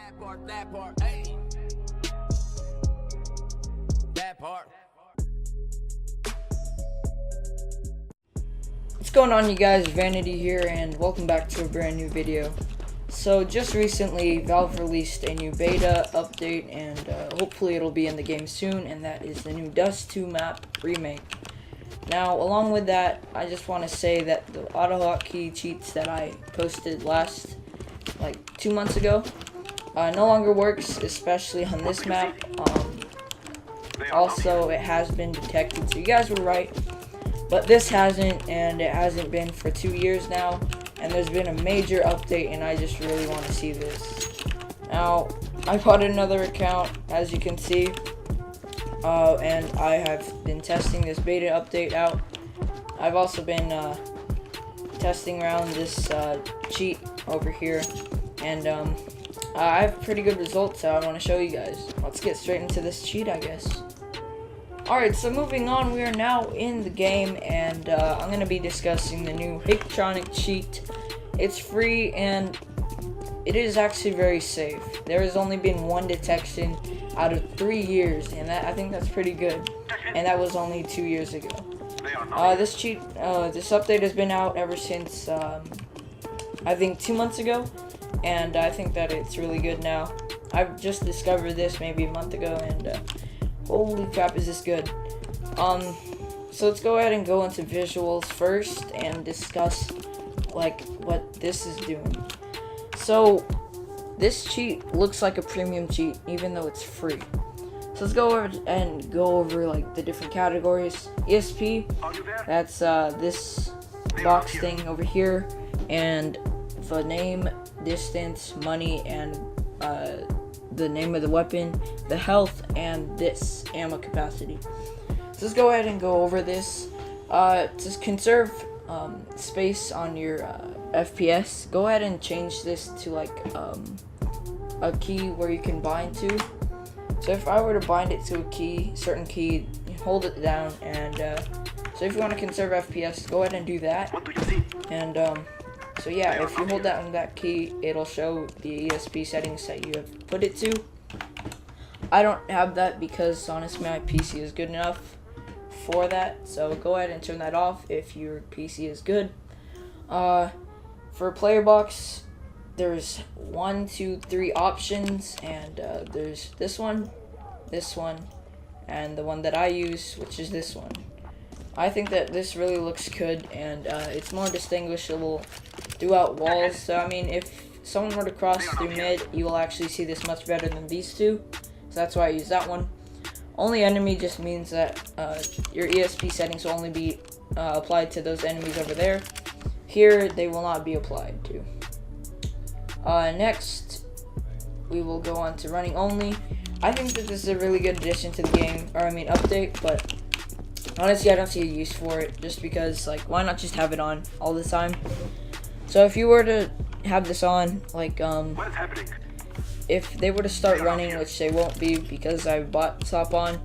That part, hey. That part. What's going on, you guys? Vanity here, and welcome back to a brand new video. So just recently Valve released a new beta update, and hopefully it'll be in the game soon, and that is the new Dust 2 map remake. Now, along with that, I just want to say that the AutoHotkey cheats that I posted last, like 2 months ago, no longer works, especially on this map. Also, it has been detected, so you guys were right, but this hasn't, and it hasn't been for 2 years now, and there's been a major update, and I just really want to see this. Now, I bought another account, as you can see, and I have been testing this beta update out. I've also been testing around this cheat over here, and I have pretty good results, so I want to show you guys. Let's get straight into this cheat, I guess. Alright, so moving on, we are now in the game, and I'm going to be discussing the new Hooktronic cheat. It's free, and it is actually very safe. There has only been one detection out of 3 years, and I think that's pretty good. And that was only 2 years ago. This cheat, this update has been out ever since, I think 2 months ago. And I think that it's really good now. I've just discovered this maybe a month ago, and holy crap, is this good. So let's go ahead and go into visuals first and discuss like what this is doing. So this cheat looks like a premium cheat even though it's free. So let's go over and go over like the different categories. ESP, that's this box thing over here, and the name, distance, money, and the name of the weapon, the health, and this ammo capacity. So let's go ahead and go over this. To conserve space on your FPS, go ahead and change this to like a key where you can bind to. So if I were to bind it to a certain key, you hold it down, and so if you want to conserve FPS, go ahead and do that. And so yeah, if you hold down that key, it'll show the ESP settings that you have put it to. I don't have that because honestly my PC is good enough for that, so go ahead and turn that off if your PC is good. For player box, there's 1, 2, 3 options, and there's this one, and the one that I use, which is this one. I think that this really looks good, and it's more distinguishable throughout walls. So I mean, if someone were to cross through mid, you will actually see this much better than these two. So that's why I use that one. Only enemy just means that your ESP settings will only be applied to those enemies over there. Here, they will not be applied to. Next, we will go on to running only. I think that this is a really good addition to the game, or I mean update, but honestly, I don't see a use for it, just because, like, why not just have it on all the time? So if you were to have this on, like, if they were to start running, which they won't be because I bought stop on,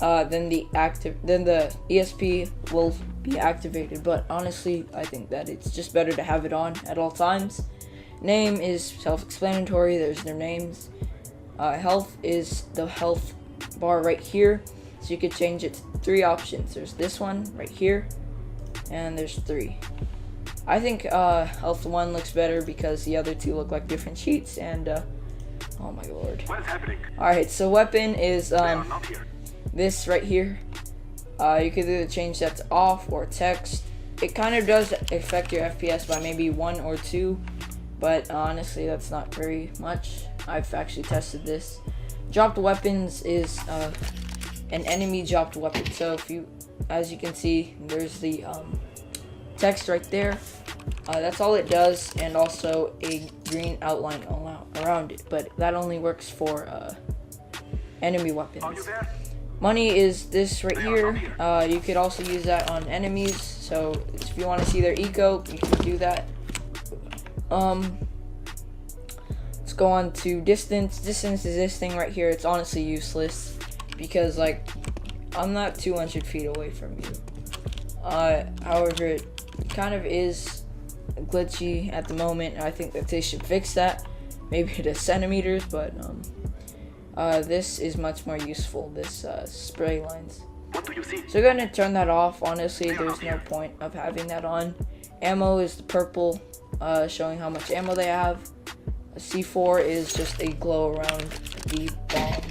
then the ESP will be activated. But honestly, I think that it's just better to have it on at all times. Name is self-explanatory. There's their names. Health is the health bar right here. So you could change it to 3 options. There's this one right here, and there's 3. I think health 1 looks better because the other 2 look like different cheats, and oh my lord. What is happening? Alright, so weapon is this right here. You could either change that to off or text. It kind of does affect your FPS by maybe 1 or 2, but honestly that's not very much. I've actually tested this. Dropped weapons is an enemy dropped weapon. So if you, as you can see, there's the text right there. That's all it does, and also a green outline around it, but that only works for enemy weapons. Money is this right here. You could also use that on enemies, so if you want to see their eco, you can do that. Let's go on to distance. Distance is this thing right here. It's honestly useless because, like, I'm not 200 feet away from you. However, it kind of is glitchy at the moment. I think that they should fix that. maybe to centimeters, but this is much more useful, this spray lines. So we're going to turn that off. Honestly, there's no point of having that on. Ammo is the purple, showing how much ammo they have. A C4 is just a glow around the bomb,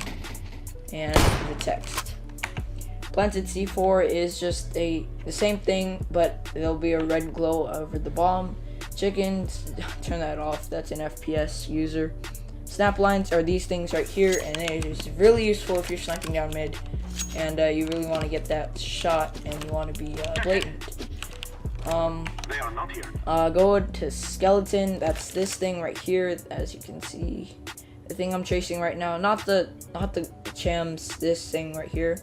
and the text. Planted C4 is just the same thing, but there'll be a red glow over the bomb. Chickens, turn that off, that's an FPS user. Snap lines are these things right here, and it is really useful if you're sniping down mid and you really want to get that shot and you want to be blatant. Go to skeleton, that's this thing right here, as you can see. The thing I'm tracing right now, not the chams, this thing right here.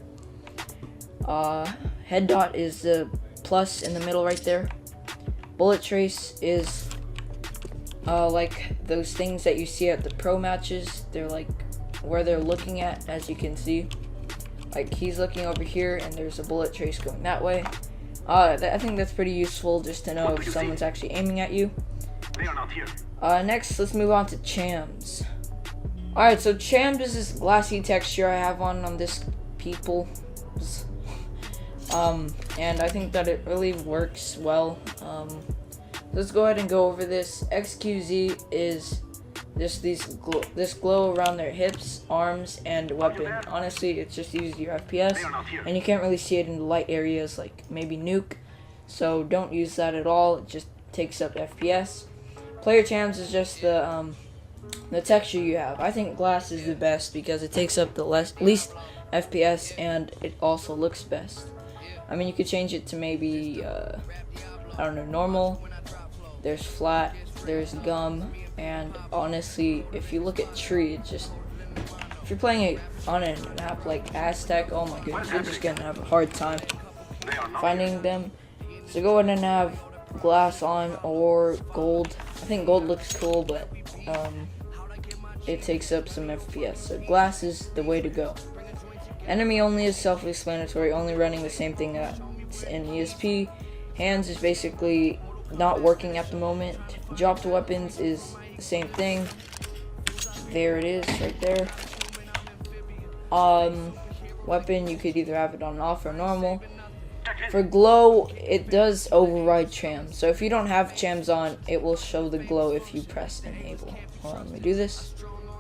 Head dot is the plus in the middle right there. Bullet trace is like those things that you see at the pro matches. They're like where they're looking at, as you can see. Like he's looking over here and there's a bullet trace going that way. I think that's pretty useful just to know if someone's actually aiming at you. Next, let's move on to chams. Alright, so chams is this glassy texture I have on this people. And I think that it really works well. Let's go ahead and go over this. XQZ is just this glow around their hips, arms, and weapon. Honestly, it's just uses your FPS, and you can't really see it in the light areas like maybe nuke, so don't use that at all. It just takes up FPS. Player chams is just the texture you have. I think glass is the best because it takes up the least FPS and it also looks best. I mean, you could change it to maybe I don't know, normal. There's flat, there's gum, and honestly, if you look at tree, it just, if you're playing on a map like Aztec, oh my goodness, you're just gonna have a hard time finding them. So go ahead and have glass on or gold. I think gold looks cool, but it takes up some FPS, so glass is the way to go. Enemy only is self-explanatory, only running the same thing that's in ESP. Hands is basically not working at the moment. Dropped weapons is the same thing. There it is, right there. Weapon, you could either have it on off or normal. For glow, it does override chams. So if you don't have chams on, it will show the glow if you press enable. Hold on, let me do this,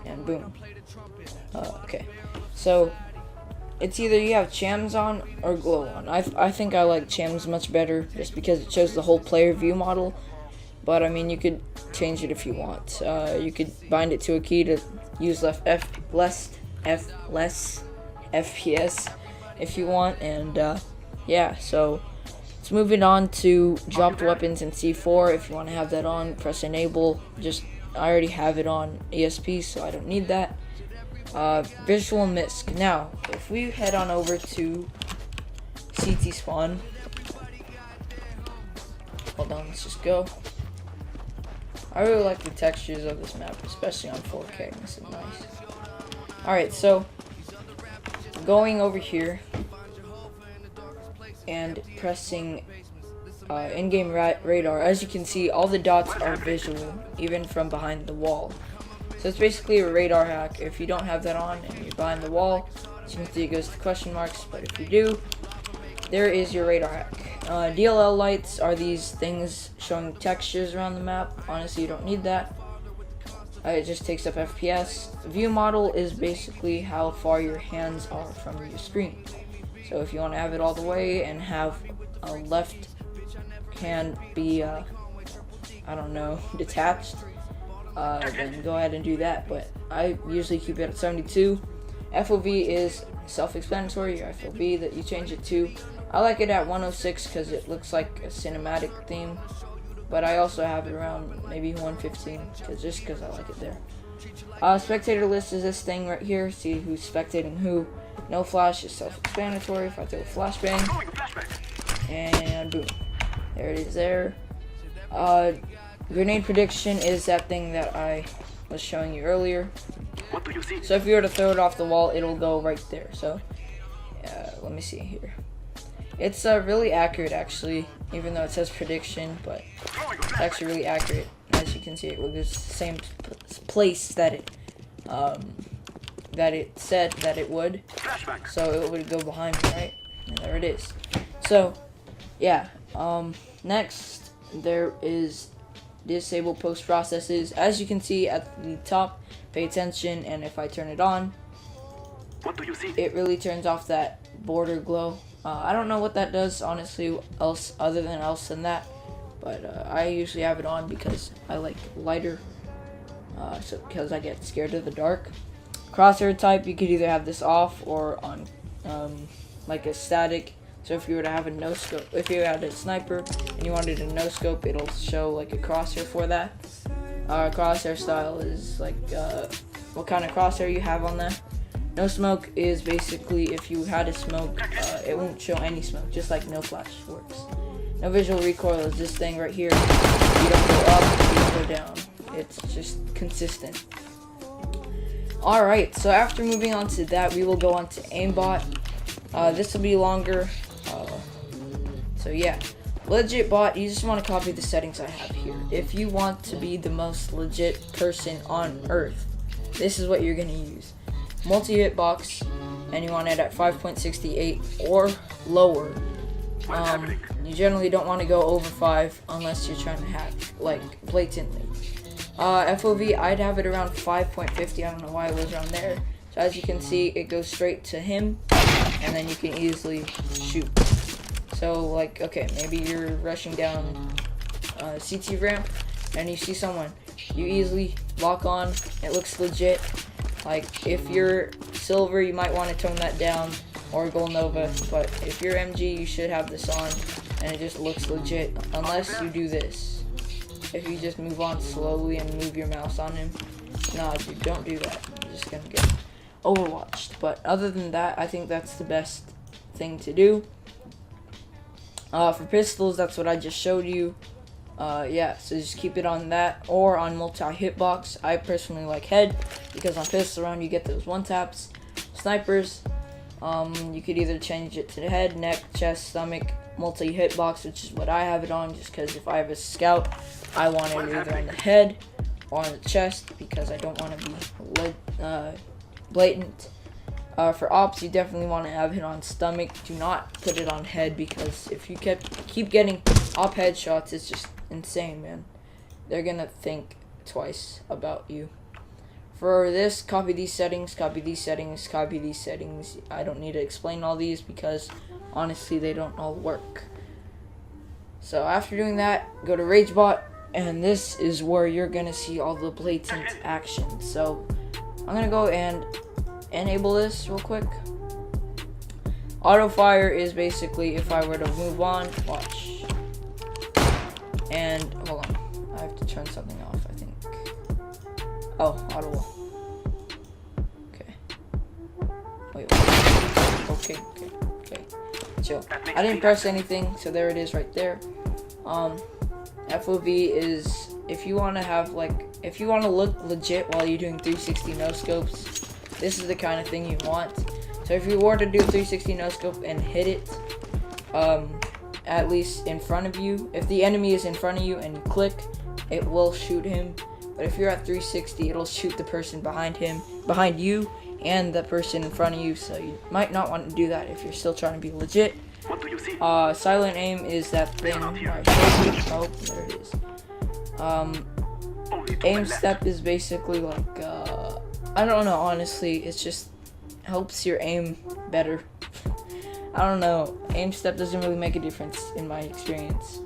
and boom. Okay, so it's either you have chams on or glow on. I think I like chams much better just because it shows the whole player view model. But I mean, you could change it if you want. You could bind it to a key to use less FPS if you want. And yeah, so let's move it on to dropped weapons and C4. If you want to have that on, press enable. I already have it on ESP, so I don't need that. Visual misc. Now, if we head on over to CT spawn, hold on, let's just go. I really like the textures of this map, especially on 4K. This is nice. Alright, so going over here and pressing in-game radar, as you can see, all the dots are visual, even from behind the wall. So it's basically a radar hack. If you don't have that on and you're behind the wall, as you can see, it goes to question marks, but if you do, there is your radar hack. DLL lights are these things showing textures around the map. Honestly, you don't need that. It just takes up FPS. View model is basically how far your hands are from your screen. So if you want to have it all the way and have a left hand be, I don't know, detached, then go ahead and do that, but I usually keep it at 72. FOV is self-explanatory, your FOV that you change it to. I like it at 106 because it looks like a cinematic theme, but I also have it around maybe 115 just because I like it there. Spectator list is this thing right here, see who's spectating who. No flash is self-explanatory. If I throw a flashbang, and boom, there it is there. Grenade prediction is that thing that I was showing you earlier. So if you were to throw it off the wall, it'll go right there. So let me see here. It's really accurate actually, even though it says prediction, but it's actually really accurate. as you can see, it will go the same place that it said that it would. So it would go behind me, right? And there it is. So yeah, next there is disable post processes. As you can see at the top, pay attention, and if I turn it on, What do you see? it really turns off that border glow. I don't know what that does, honestly, other than that, but I usually have it on because I like lighter, so because I get scared of the dark. Crosshair type, you could either have this off or on like a static. So if you were to have a no scope, if you had a sniper and you wanted a no scope, it'll show like a crosshair for that. Crosshair style is like what kind of crosshair you have on that. No smoke is basically if you had a smoke, it won't show any smoke, just like no flash works. No visual recoil is this thing right here. You don't go up, you don't go down. It's just consistent. Alright, so after moving on to that, we will go on to AIMBOT. This will be longer. So yeah, legit bot, you just want to copy the settings I have here. If you want to be the most legit person on earth, this is what you're going to use. Multi-hit box, and you want it at 5.68 or lower. You generally don't want to go over 5 unless you're trying to hack, like, blatantly. FOV, I'd have it around 5.50. I don't know why it was around there. So as you can see, it goes straight to him, and then you can easily shoot. So, like, okay, maybe you're rushing down CT ramp, and you see someone. You easily lock on. It looks legit. Like, if you're silver, you might want to tone that down, or gold nova, but if you're MG, you should have this on, and it just looks legit, unless you do this. If you just move on slowly and move your mouse on him, nah, dude, don't do that. You're just gonna get overwatched. But other than that, I think that's the best thing to do. For pistols, that's what I just showed you. Yeah, so just keep it on that or on multi-hitbox. I personally like head because on pistol round you get those one taps. Snipers, you could either change it to the head, neck, chest, stomach, multi-hitbox, which is what I have it on, just because if I have a scout, I want it either on the head or on the chest because I don't want to be blatant. For ops, you definitely want to have it on stomach. Do not put it on head because if you keep getting op headshots, it's just insane, man. They're gonna think twice about you. For this, copy these settings, copy these settings, copy these settings. I don't need to explain all these because honestly they don't all work. So after doing that, go to RageBot, and this is where you're gonna see all the blatant action. So I'm gonna go and enable this real quick. Auto fire is basically if I were to move on, watch. And hold on, I have to turn something off, I think. Oh, auto wall. Okay. Wait. Okay. Chill. I didn't press anything, so there it is right there. FOV is if you want to have if you want to look legit while you're doing 360 no scopes. This is the kind of thing you want. So if you were to do 360 no scope and hit it, at least in front of you, if the enemy is in front of you and you click, it will shoot him. But if you're at 360, it'll shoot the person behind you, and the person in front of you. So you might not want to do that if you're still trying to be legit. What do you see? Silent aim is that thing where I showed you. Oh, there it is. Aim step is basically like I don't know, honestly, it just helps your aim better. I don't know, aim step doesn't really make a difference in my experience.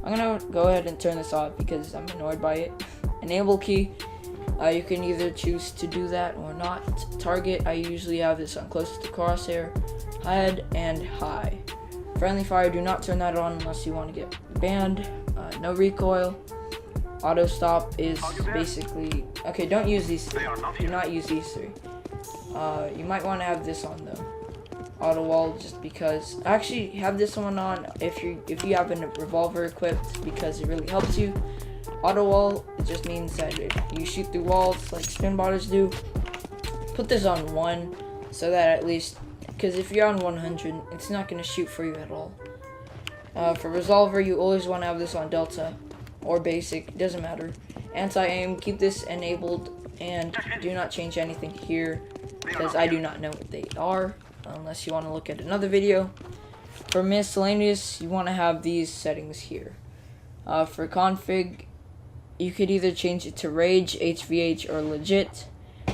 I'm gonna go ahead and turn this off because I'm annoyed by it. Enable key, you can either choose to do that or not. Target, I usually have this on close to crosshair, head, and high. Friendly fire, do not turn that on unless you want to get banned. No recoil. Auto stop is basically, okay, don't use these three. Do not use these three. You might want to have this on though. Auto wall, just because. Actually, have this one on if you have a revolver equipped because it really helps you. Auto wall, it just means that if you shoot through walls like spin botters do, put this on 1 so that at least, because if you're on 100, it's not going to shoot for you at all. For resolver, you always want to have this on delta or basic, it doesn't matter. Anti-aim, keep this enabled, and do not change anything here because I do not know what they are unless you want to look at another video. For miscellaneous, you want to have these settings here. For config, you could either change it to rage, HVH, or legit.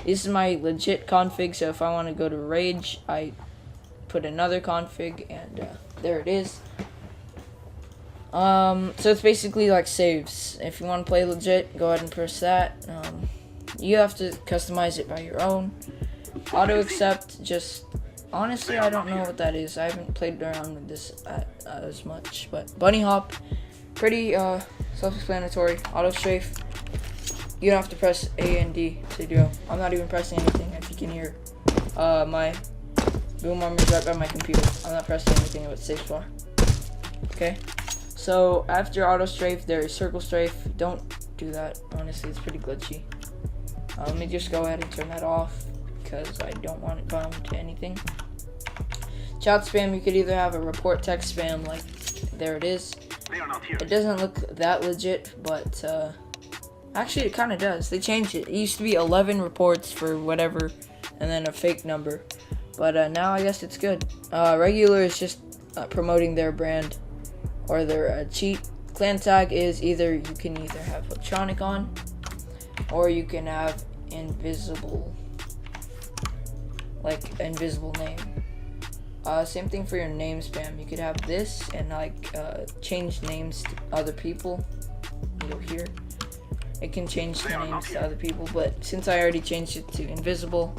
This is my legit config, so if I want to go to rage, I put another config, and there it is. So it's basically like saves. If you want to play legit, go ahead and press that. You have to customize it by your own. Auto accept, just honestly, I don't know what that is. I haven't played around with this as much, but bunny hop, pretty self-explanatory. Auto strafe, you don't have to press A and D to do. I'm not even pressing anything. If you can hear my boom arm is right by my computer. I'm not pressing anything but safe bar. Okay. So after auto strafe, there is circle strafe. Don't do that. Honestly, it's pretty glitchy. Let me just go ahead and turn that off because I don't want it bound to anything. Chat spam, you could either have a report text spam, like there it is. They are not here. It doesn't look that legit, but actually it kind of does. They changed it. It used to be 11 reports for whatever, and then a fake number. But now I guess it's good. Regular is just promoting their brand or their cheat. Clan tag is either you can either have Hooktronic on, or you can have invisible, like invisible name. Same thing for your name spam. You could have this and like change names to other people. You go here. It can change the names to other people, but since I already changed it to invisible,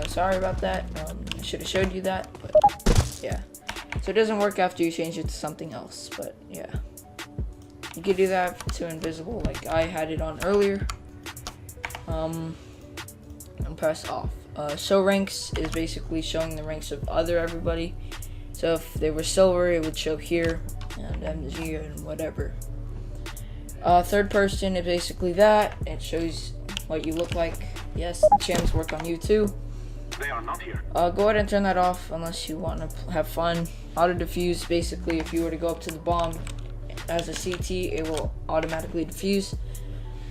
sorry about that. I should have showed you that, but yeah. So it doesn't work after you change it to something else, but yeah. You could do that to invisible, like I had it on earlier. And press off. Show ranks is basically showing the ranks of everybody. So if they were silver, it would show here, and MG and whatever. Third person is basically that. It shows what you look like. Yes, the channels work on you too. They are not here. Go ahead and turn that off unless you want to have fun. Auto defuse, basically if you were to go up to the bomb as a CT, it will automatically defuse.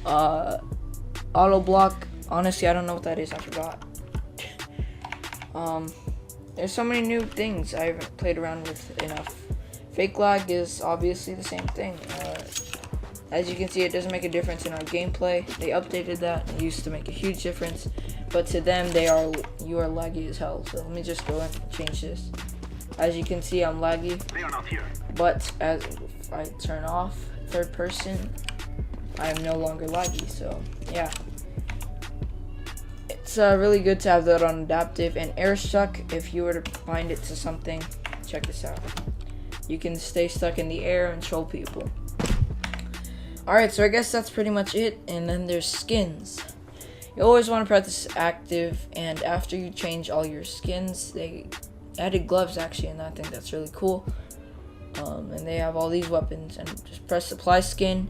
Auto block, honestly I don't know what that is, I forgot. There's so many new things I haven't played around with enough. Fake lag is obviously the same thing. As you can see, it doesn't make a difference in our gameplay. They updated that. It used to make a huge difference, but to them, you are laggy as hell. So let me just go and change this. As you can see, I'm laggy. They are not here. But as if I turn off third person, I am no longer laggy. So yeah, it's really good to have that on adaptive. And air stuck, if you were to bind it to something, check this out. You can stay stuck in the air and troll people. Alright, so I guess that's pretty much it. And then there's skins. You always want to press active, and after you change all your skins, they added gloves actually, and I think that's really cool. And they have all these weapons, and just press apply skin,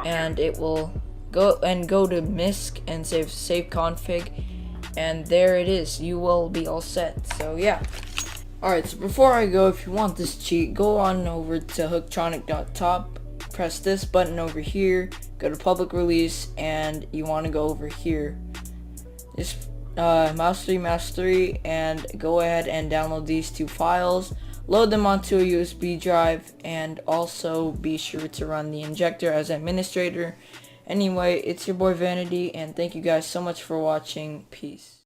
and it will go to MISC and save config, and there it is. You will be all set. So yeah. Alright, so before I go, if you want this cheat, go on over to hooktronic.top. Press this button over here, go to public release, and you want to go over here. Just mouse 3, and go ahead and download these two files, load them onto a USB drive, and also be sure to run the injector as administrator. Anyway, it's your boy Vanity, and thank you guys so much for watching. Peace.